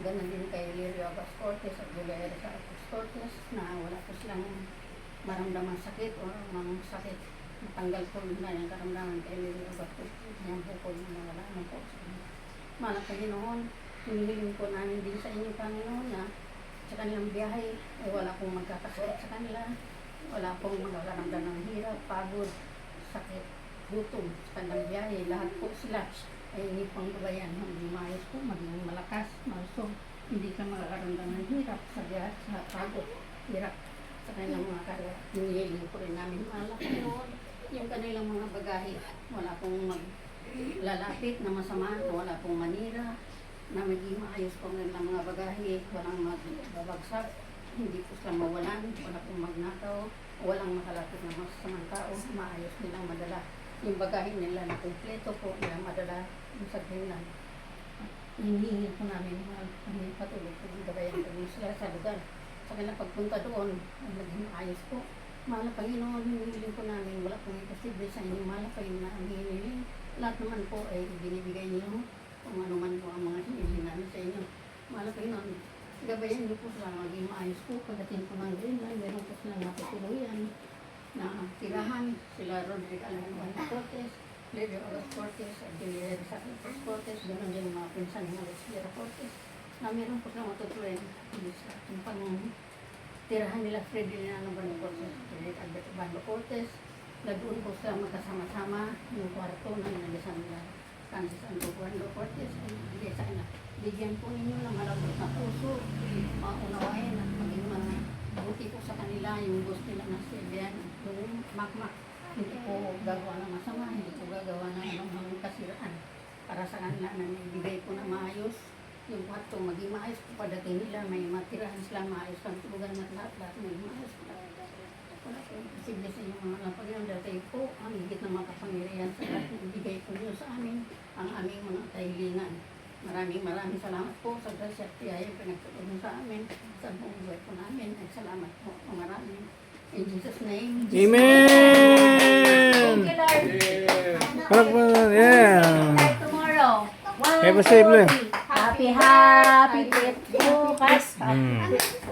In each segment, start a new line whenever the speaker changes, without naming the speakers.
ganun din kay Lirio Agas Cortez at Julia Erika Agas Cortez na wala po silang maramdaman sakit o mga sakit. Natanggal po na yung karamdaman kay Lirio Agas Cortez. Yan po po yung wala na po. Mahal na Panginoon, hinihiling po namin din sa inyo, Panginoon, na sa kanilang biyahe, ay wala pong magkakasakit sa kanila. Wala pong magkakaramdam ng hirap, pagod, sakit, gutom sa kanilang biyahe. Lahat po sila ay hindi pang babayan. Maging maayos po, maging malakas, malusog. Hindi ka makakaramdam ng hirap sa biyahe, sa pagod, hirap sa kanilang mga karya. Hinihiling po rin namin, mahal na Panginoon, yung kanilang mga bagahe. Wala pong maglalapit na masama, wala pong manira, na maging maayos po ng mga bagahe, walang magbabagsak, hindi po sila mawalan, wala pong magnakaw, walang makalapit na masasamang tao, maayos nilang madala. Yung bagahe nila na kumpleto po, nila madala sa Greenland. Hinihingi po namin mga patuloy po ng gabayan po sila sa lugar. Sa kanilang pagpunta doon, ay maging maayos po. Mahal na Panginoon, hinihiling po namin, wala pong imposible sa inyo, mahal na Panginoon na ang hinihiling. Lahat naman po ay binibigay niyo. Kung ano man po ang mga hinihiling namin sa inyo. Mahal na Panginoon, gabayan niyo po sila maging maayos po. Pagdating po ng Greenland, meron po silang matutuluyan na tirahan. Sila Rodrigo Alvarez Cortez, Lirio Agas Cortez, at Julia Erika Agas Cortez, ganoon din mga pinsan ng Alexandra Cortez, na meron po silang matutuluyan. Yung pang tirahan nila Fredilina Bando Cortez, Albert Bando Cortez, na doon po sila magkasama-sama yung kwarto na nilisan nila. Francis Bando Cortez ay bigay sa kanila. Bigyan po ninyo ng malabot na puso, maunawain at maging buti po sa kanila yung gusto nila na Sylvian, yung makmak. Hindi po gagawa ng masama, hindi po gagawa ng mga kasiraan. Para sa kanila na ibigay po na maayos, yung kwarto maging maayos po pagdating nila, may matirahan sila maayos, ang tulugan at lahat may maayos po. Wala po imposible sa inyong mga Panginoon, dahil po ang higit ng mga kapangyarihan sa lahat na ibigay po niyo sa amin ang aming mga kahilingan. Maraming salamat po sa grasya at piyaya pinagtulong sa amin sa buong buhay po namin. At salamat po maraming. In Jesus' name.
Amen!
Thank you, Lord.
Yeah.
Start tomorrow.
Have a safe life.
Happy trip bukas.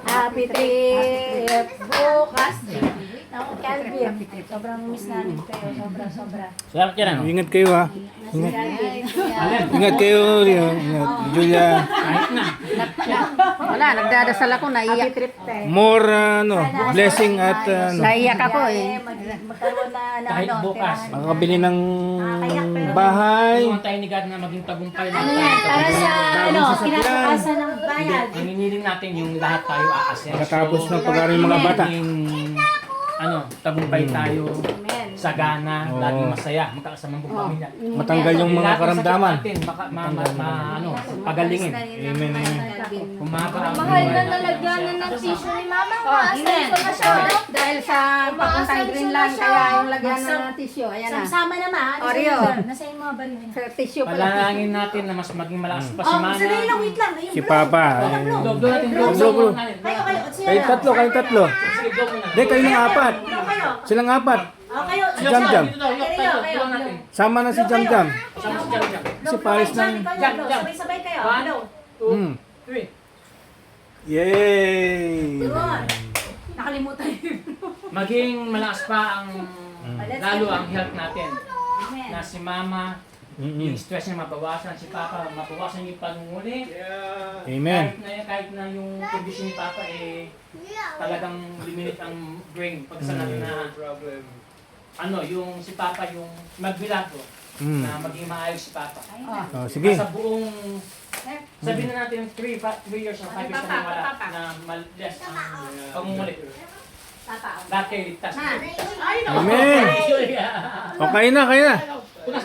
Happy trip bukas. Ako, Calvin. Sobrang miss namin kayo. Sobra.
Salamat yan, ano?
Ingat kayo ha.
Ingat.
Ingat kayo. Ingat. Julia.
Kahit na.
Wala, nagdadasal ako,
Happy
naiyak.
trip tayo.
More blessing at
Naiyak ako eh.
Magkaroon na
Kahit
ano.
bukas.
tirahan.
makakabili ng bahay.
Tulungan tayo ni God na maging tagumpay
Ano yan? Para sa
sasakyan.
kinabukasan ng bayan.
Ang hinihiling natin yung lahat tayo aasenso.
Makatapos ng pag-aaral ng mga bata.
Tagumpay tayo.
Amen.
Sagana,
Oo.
laging masaya, magkakasamang buong pamilya.
Matanggal yung mga
Lahat ng
karamdaman.
sakit natin, pagalingin.
Amen, amen.
Kung mahaba ang
Mahal na
buhay.
nalagyanan ng tissue ni Mama.
Oh,
Maasay ko na siya. oh.
Dahil sa papuntang Greenland, kaya yung lagyan na ng tissue, ayan na.
Sama naman.
Oreo.
Nasa yung mga baril niya.
Sa tissue pala.
Panalangin natin na mas maging malakas pa si
Oh,
Mana.
sandali lang, wait lang. Yung
Si
blue.
Papa.
Doble natin,
Blow.
Kayo. Sino
Kayong tatlo, kayong tatlo.
Sige, doble na.
Hindi, kayo ng apat.
Kayo.
Silang apat.
Kayo.
Si Jam Jam.
Dito, tulungan natin.
Sama na si Jam Jam.
Sama si Jam Jam.
Si Paris ng...
Jam.
Sabay-sabay kayo.
1, 2, 3.
Yay!
Nakalimutan yun.
Maging malakas pa ang lalo ang health natin.
Amen.
Na si Mama, yung stress niya mabawasan, si Papa mabawasan yung pangunguli.
Amen.
Kahit na yung condition ni Papa talagang limited ang brain pag sa natin na yung si Papa yung magbilago na maging maayos si Papa.
Oh, sige.
Sa buong sabihin na natin 3 years or 5 years na wala na less ang pangunguli. Lahat kayo ligtas.
Amen. O, kain na, kain na.
Punas.